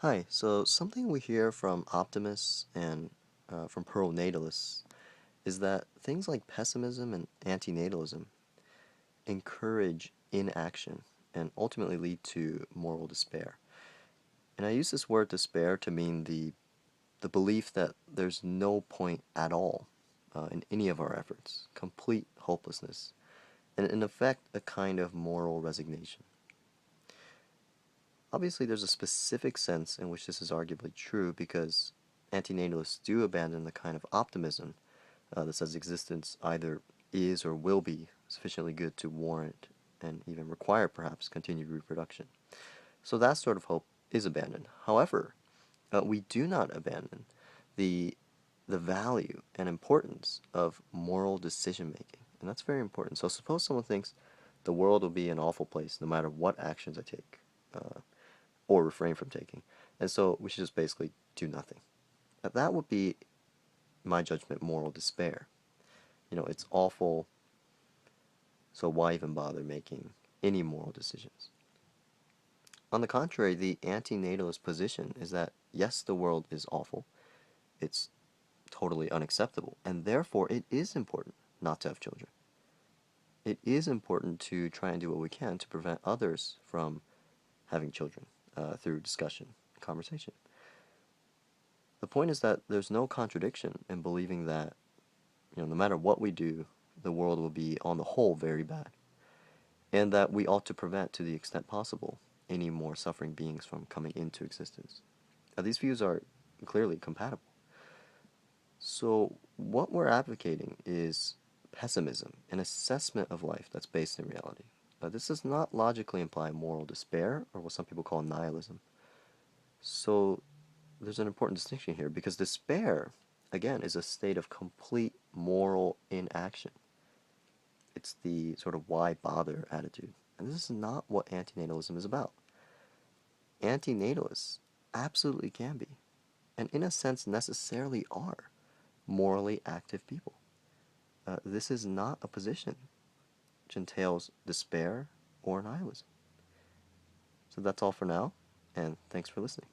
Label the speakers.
Speaker 1: Hi, so something we hear from optimists and from pronatalists is that things like pessimism and antinatalism encourage inaction and ultimately lead to moral despair. And I use this word despair to mean the belief that there's no point at all in any of our efforts, complete hopelessness, and in effect, a kind of moral resignation. Obviously, there's a specific sense in which this is arguably true because antinatalists do abandon the kind of optimism that says existence either is or will be sufficiently good to warrant and even require perhaps continued reproduction. So that sort of hope is abandoned. However, we do not abandon the the value and importance of moral decision making, and that's very important. So suppose someone thinks the world will be an awful place no matter what actions I take. Or refrain from taking. And so we should just basically do nothing. Now, that would be, in my judgment, moral despair. It's awful, so why even bother making any moral decisions? On the contrary, the antinatalist position is that yes, the world is awful, it's totally unacceptable, and therefore it is important not to have children. It is important to try and do what we can to prevent others from having children through discussion, conversation. The point is that there's no contradiction in believing that, no matter what we do, the world will be, on the whole, very bad, and that we ought to prevent, to the extent possible, any more suffering beings from coming into existence. Now, these views are clearly compatible. So, what we're advocating is pessimism, an assessment of life that's based in reality. This does not logically imply moral despair, or what some people call nihilism. So, there's an important distinction here because despair, again, is a state of complete moral inaction. It's the sort of why bother attitude. And this is not what antinatalism is about. Antinatalists absolutely can be, and in a sense necessarily are, morally active people. This is not a position which entails despair or nihilism. So that's all for now, and thanks for listening.